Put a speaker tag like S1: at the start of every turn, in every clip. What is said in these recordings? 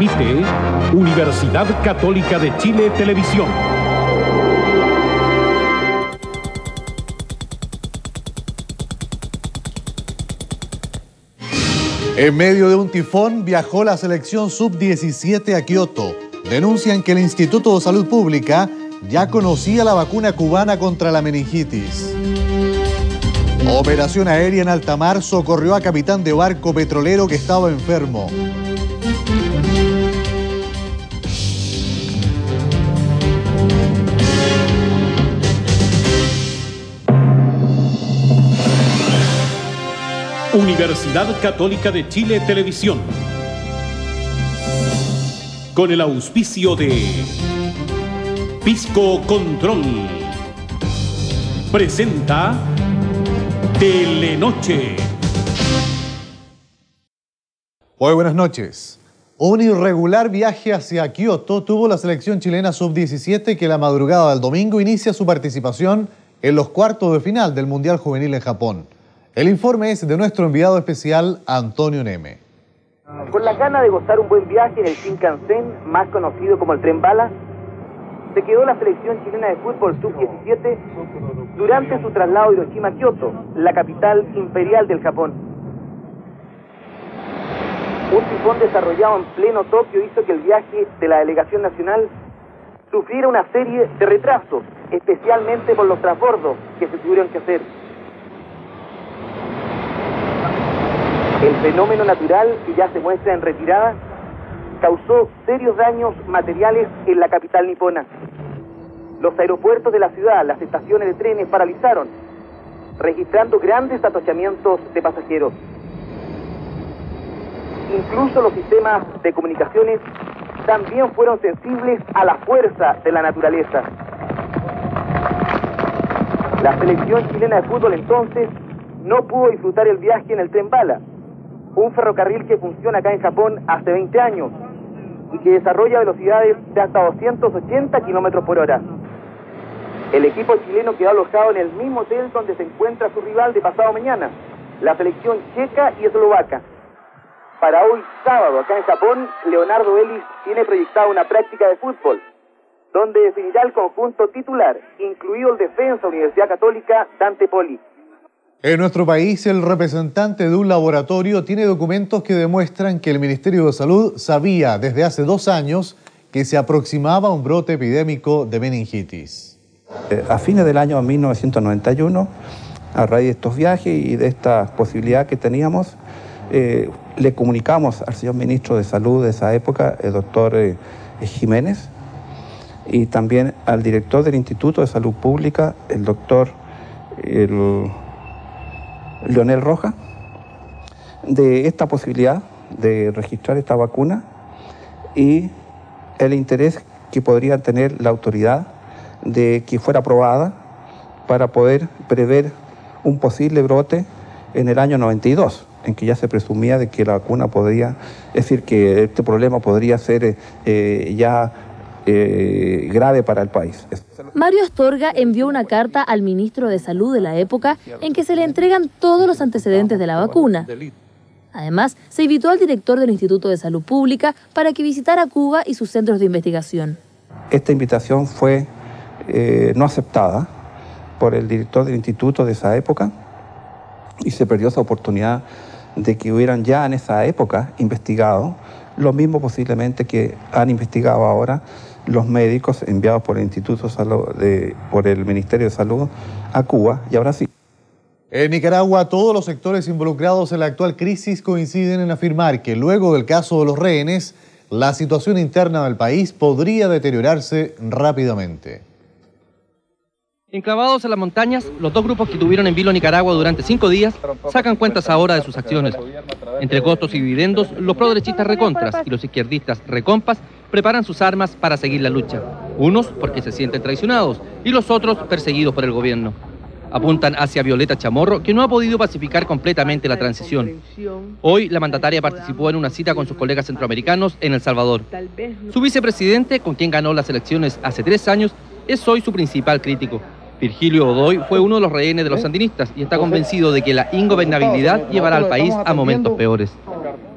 S1: Transmite Universidad Católica de Chile Televisión.
S2: En medio de un tifón viajó la selección sub-17 a Kioto. Denuncian que el Instituto de Salud Pública ya conocía la vacuna cubana contra la meningitis. Operación aérea en alta mar socorrió a capitán de barco petrolero que estaba enfermo.
S1: Universidad Católica de Chile Televisión. Con el auspicio de Pisco Control. Presenta Telenoche.
S2: Muy buenas noches. Un irregular viaje hacia Kioto tuvo la selección chilena sub-17 que la madrugada del domingo inicia su participación en los cuartos de final del Mundial Juvenil en Japón. El informe es de nuestro enviado especial, Antonio Neme.
S3: Con la gana de gozar un buen viaje en el Shinkansen, más conocido como el Tren Bala, se quedó la selección chilena de fútbol sub-17 durante su traslado de Hiroshima a Kioto, la capital imperial del Japón. Un tifón desarrollado en pleno Tokio hizo que el viaje de la delegación nacional sufriera una serie de retrasos, especialmente por los transbordos que se tuvieron que hacer. El fenómeno natural, que ya se muestra en retirada, causó serios daños materiales en la capital nipona. Los aeropuertos de la ciudad, las estaciones de trenes paralizaron, registrando grandes atochamientos de pasajeros. Incluso los sistemas de comunicaciones también fueron sensibles a la fuerza de la naturaleza. La selección chilena de fútbol entonces no pudo disfrutar el viaje en el Tren Bala, un ferrocarril que funciona acá en Japón hace 20 años y que desarrolla velocidades de hasta 280 kilómetros por hora. El equipo chileno quedó alojado en el mismo hotel donde se encuentra su rival de pasado mañana, la selección checa y eslovaca. Para hoy sábado, acá en Japón, Leonardo Ellis tiene proyectada una práctica de fútbol, donde definirá el conjunto titular, incluido el defensa Universidad Católica Dante Poli.
S2: En nuestro país, el representante de un laboratorio tiene documentos que demuestran que el Ministerio de Salud sabía desde hace 2 años que se aproximaba un brote epidémico de meningitis.
S4: A fines del año 1991, a raíz de estos viajes y de esta posibilidad que teníamos, le comunicamos al señor ministro de Salud de esa época, el doctor Jiménez, y también al director del Instituto de Salud Pública, el doctor Leonel Roja, de esta posibilidad de registrar esta vacuna y el interés que podría tener la autoridad de que fuera aprobada para poder prever un posible brote en el año 92, en que ya se presumía de que la vacuna podría, es decir, que este problema podría ser grave para el país.
S5: Mario Astorga envió una carta al ministro de Salud de la época en que se le entregan todos los antecedentes de la vacuna. Además, se invitó al director del Instituto de Salud Pública para que visitara Cuba y sus centros de investigación.
S4: Esta invitación fue no aceptada por el director del instituto de esa época y se perdió esa oportunidad de que hubieran ya en esa época investigado lo mismo posiblemente que han investigado ahora los médicos enviados por el Instituto de Salud, por el Ministerio de Salud a Cuba y a Brasil.
S2: En Nicaragua, todos los sectores involucrados en la actual crisis coinciden en afirmar que luego del caso de los rehenes, la situación interna del país podría deteriorarse rápidamente.
S6: Enclavados en las montañas, los dos grupos que tuvieron en vilo a Nicaragua durante 5 días sacan cuentas ahora de sus acciones. Entre costos y dividendos, los proderechistas recontras y los izquierdistas recompas preparan sus armas para seguir la lucha. Unos porque se sienten traicionados y los otros perseguidos por el gobierno. Apuntan hacia Violeta Chamorro, que no ha podido pacificar completamente la transición. Hoy, la mandataria participó en una cita con sus colegas centroamericanos en El Salvador. Su vicepresidente, con quien ganó las elecciones hace 3 años, es hoy su principal crítico. Virgilio Godoy fue uno de los rehenes de los sandinistas y está convencido de que la ingobernabilidad llevará al país a momentos peores.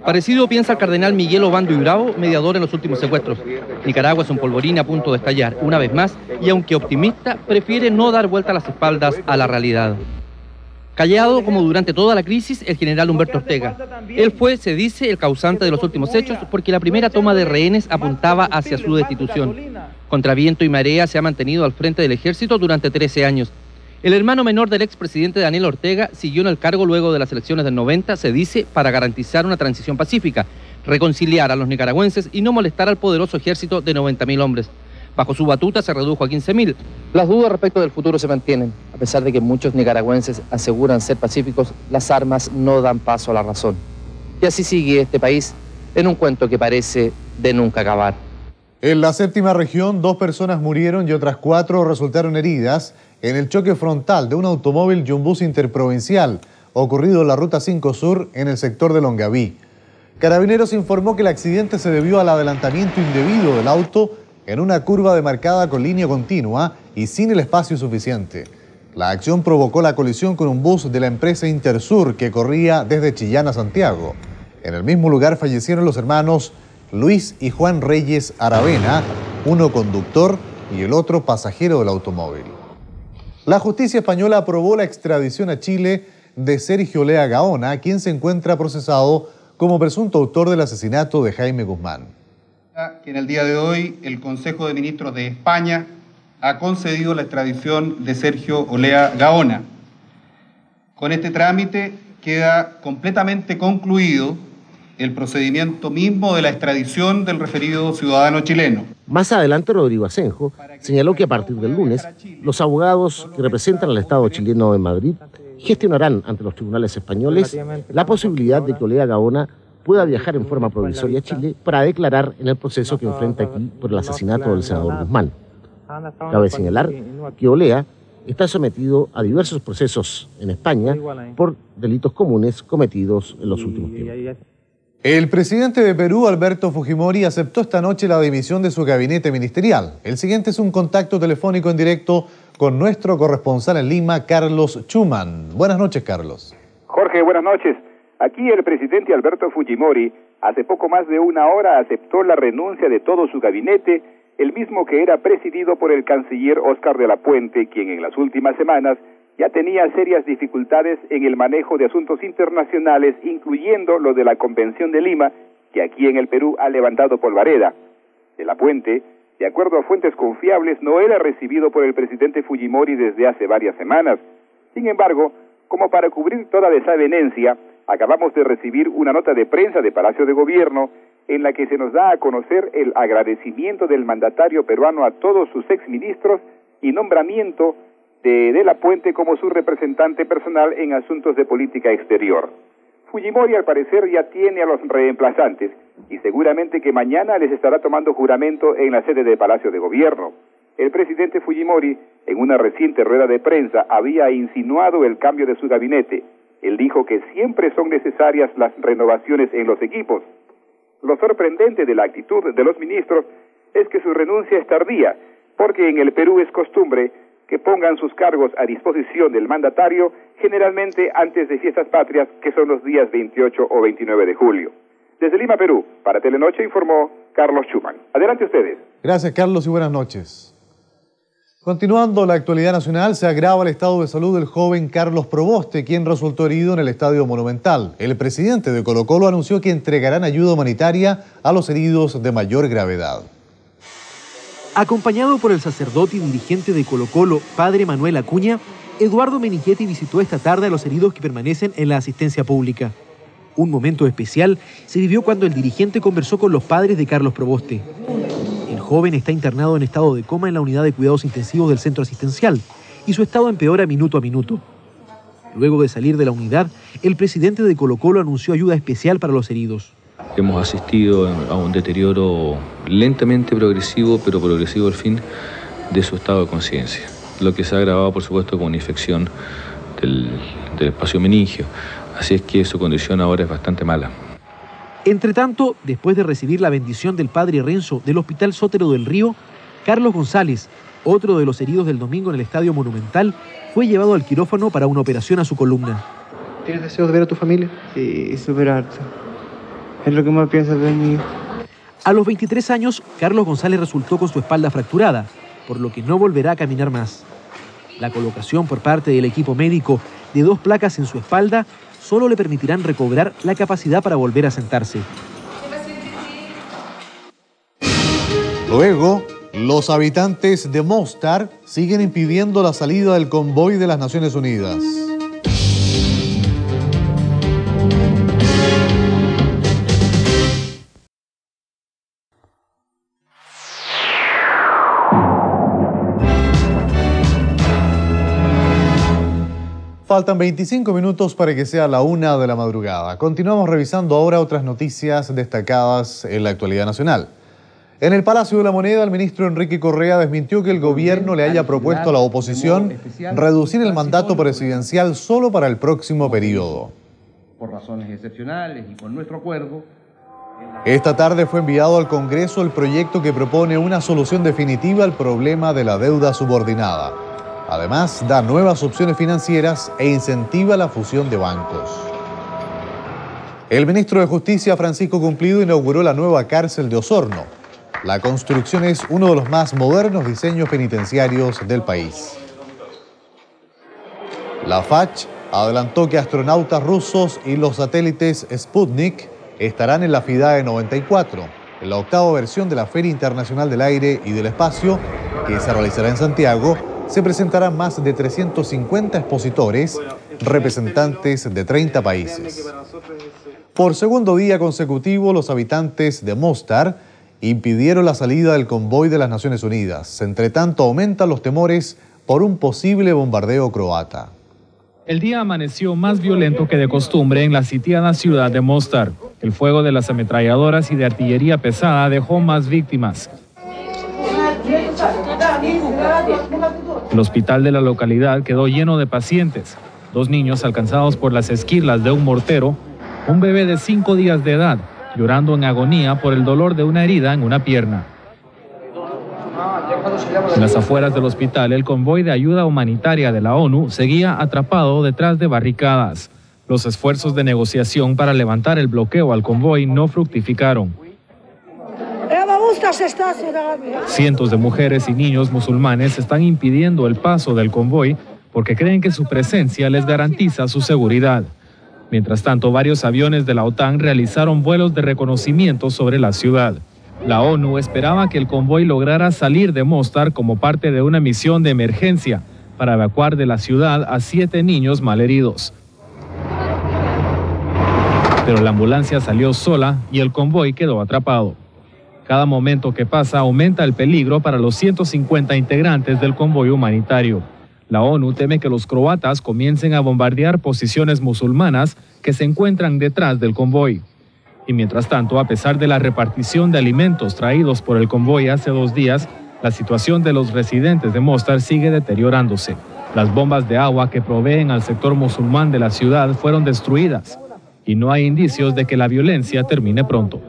S6: Parecido piensa el cardenal Miguel Obando y Bravo, mediador en los últimos secuestros. Nicaragua es un polvorín a punto de estallar una vez más y, aunque optimista, prefiere no dar vuelta a las espaldas a la realidad. Callado como durante toda la crisis el general Humberto Ortega. Él fue, se dice, el causante de los últimos hechos porque la primera toma de rehenes apuntaba hacia su destitución. Contra viento y marea se ha mantenido al frente del ejército durante 13 años. El hermano menor del expresidente Daniel Ortega siguió en el cargo luego de las elecciones del 90, se dice, para garantizar una transición pacífica, reconciliar a los nicaragüenses y no molestar al poderoso ejército de 90.000 hombres. Bajo su batuta se redujo a 15.000.
S7: Las dudas respecto del futuro se mantienen. A pesar de que muchos nicaragüenses aseguran ser pacíficos, las armas no dan paso a la razón. Y así sigue este país en un cuento que parece de nunca acabar.
S2: En la séptima región, 2 personas murieron y otras 4 resultaron heridas en el choque frontal de un automóvil y un bus interprovincial ocurrido en la Ruta 5 Sur en el sector de Longaví. Carabineros informó que el accidente se debió al adelantamiento indebido del auto en una curva demarcada con línea continua y sin el espacio suficiente. La acción provocó la colisión con un bus de la empresa Intersur que corría desde Chillán a Santiago. En el mismo lugar fallecieron los hermanos Luis y Juan Reyes Aravena, uno conductor y el otro pasajero del automóvil. La justicia española aprobó la extradición a Chile de Sergio Olea Gaona, quien se encuentra procesado como presunto autor del asesinato de Jaime Guzmán.
S8: Que en el día de hoy el Consejo de Ministros de España ha concedido la extradición de Sergio Olea Gaona. Con este trámite queda completamente concluido el procedimiento mismo de la extradición del referido ciudadano chileno.
S9: Más adelante, Rodrigo Asenjo señaló que a partir del lunes, los abogados que representan al Estado chileno en Madrid gestionarán ante los tribunales españoles la posibilidad de que Olea Gaona pueda viajar en forma provisoria a Chile para declarar en el proceso que enfrenta aquí por el asesinato del senador Guzmán. Cabe señalar que Olea está sometido a diversos procesos en España por delitos comunes cometidos en los últimos tiempos.
S2: El presidente de Perú, Alberto Fujimori, aceptó esta noche la dimisión de su gabinete ministerial. El siguiente es un contacto telefónico en directo con nuestro corresponsal en Lima, Carlos Schumann. Buenas noches, Carlos.
S10: Jorge, buenas noches. Aquí el presidente Alberto Fujimori, hace poco más de una hora, aceptó la renuncia de todo su gabinete, el mismo que era presidido por el canciller Óscar de la Puente, quien en las últimas semanas ya tenía serias dificultades en el manejo de asuntos internacionales, incluyendo lo de la Convención de Lima, que aquí en el Perú ha levantado polvareda. De la Puente, de acuerdo a fuentes confiables, no era recibido por el presidente Fujimori desde hace varias semanas. Sin embargo, como para cubrir toda desavenencia, acabamos de recibir una nota de prensa de Palacio de Gobierno en la que se nos da a conocer el agradecimiento del mandatario peruano a todos sus exministros y nombramiento de la Puente como su representante personal en asuntos de política exterior. Fujimori al parecer ya tiene a los reemplazantes y seguramente que mañana les estará tomando juramento en la sede de Palacio de Gobierno. El presidente Fujimori, en una reciente rueda de prensa, había insinuado el cambio de su gabinete. Él dijo que siempre son necesarias las renovaciones en los equipos. Lo sorprendente de la actitud de los ministros es que su renuncia es tardía, porque en el Perú es costumbre que pongan sus cargos a disposición del mandatario generalmente antes de fiestas patrias, que son los días 28 o 29 de julio. Desde Lima, Perú, para Telenoche informó Carlos Schumann. Adelante ustedes.
S2: Gracias, Carlos, y buenas noches. Continuando la actualidad nacional, se agrava el estado de salud del joven Carlos Proboste, quien resultó herido en el Estadio Monumental. El presidente de Colo-Colo anunció que entregarán ayuda humanitaria a los heridos de mayor gravedad.
S11: Acompañado por el sacerdote y dirigente de Colo-Colo, padre Manuel Acuña, Eduardo Menighetti visitó esta tarde a los heridos que permanecen en la asistencia pública. Un momento especial se vivió cuando el dirigente conversó con los padres de Carlos Proboste. El joven está internado en estado de coma en la unidad de cuidados intensivos del centro asistencial y su estado empeora minuto a minuto. Luego de salir de la unidad, el presidente de Colo-Colo anunció ayuda especial para los heridos.
S12: Hemos asistido a un deterioro lentamente progresivo, pero progresivo al fin, de su estado de conciencia, lo que se ha agravado, por supuesto, con una infección del espacio meningio. Así es que su condición ahora es bastante mala.
S11: Entre tanto, después de recibir la bendición del padre Renzo del Hospital Sotero del Río, Carlos González, otro de los heridos del domingo en el Estadio Monumental, fue llevado al quirófano para una operación a su columna.
S13: ¿Tienes deseo de ver a tu familia?
S14: Sí, súper harto.
S13: Es lo que más pienso de mi hijo.
S11: A los 23 años, Carlos González resultó con su espalda fracturada, por lo que no volverá a caminar más. La colocación por parte del equipo médico de 2 placas en su espalda solo le permitirán recobrar la capacidad para volver a sentarse.
S2: Luego, los habitantes de Mostar siguen impidiendo la salida del convoy de las Naciones Unidas. Faltan 25 minutos para que sea la 1 de la madrugada. Continuamos revisando ahora otras noticias destacadas en la actualidad nacional. En el Palacio de la Moneda, el ministro Enrique Correa desmintió que el gobierno le haya propuesto a la oposición reducir el mandato presidencial solo para el próximo periodo.
S14: Por razones excepcionales y con nuestro acuerdo.
S2: Esta tarde fue enviado al Congreso el proyecto que propone una solución definitiva al problema de la deuda subordinada. Además, da nuevas opciones financieras e incentiva la fusión de bancos. El ministro de Justicia, Francisco Cumplido, inauguró la nueva cárcel de Osorno. La construcción es uno de los más modernos diseños penitenciarios del país. La FACH adelantó que astronautas rusos y los satélites Sputnik estarán en la FIDAE 94, en la 8ª versión de la Feria Internacional del Aire y del Espacio, que se realizará en Santiago. Se presentarán más de 350 expositores, representantes de 30 países. Por segundo día consecutivo, los habitantes de Mostar impidieron la salida del convoy de las Naciones Unidas. Entre tanto, aumentan los temores por un posible bombardeo croata.
S15: El día amaneció más violento que de costumbre en la sitiada ciudad de Mostar. El fuego de las ametralladoras y de artillería pesada dejó más víctimas. El hospital de la localidad quedó lleno de pacientes. 2 niños alcanzados por las esquirlas de un mortero, un bebé de 5 días de edad, llorando en agonía por el dolor de una herida en una pierna. En las afueras del hospital, el convoy de ayuda humanitaria de la ONU seguía atrapado detrás de barricadas. Los esfuerzos de negociación para levantar el bloqueo al convoy no fructificaron. Cientos de mujeres y niños musulmanes están impidiendo el paso del convoy porque creen que su presencia les garantiza su seguridad. Mientras tanto, varios aviones de la OTAN realizaron vuelos de reconocimiento sobre la ciudad. La ONU esperaba que el convoy lograra salir de Mostar como parte de una misión de emergencia para evacuar de la ciudad a 7 niños malheridos. Pero la ambulancia salió sola y el convoy quedó atrapado. Cada momento que pasa aumenta el peligro para los 150 integrantes del convoy humanitario. La ONU teme que los croatas comiencen a bombardear posiciones musulmanas que se encuentran detrás del convoy. Y mientras tanto, a pesar de la repartición de alimentos traídos por el convoy hace 2 días, la situación de los residentes de Mostar sigue deteriorándose. Las bombas de agua que proveen al sector musulmán de la ciudad fueron destruidas y no hay indicios de que la violencia termine pronto.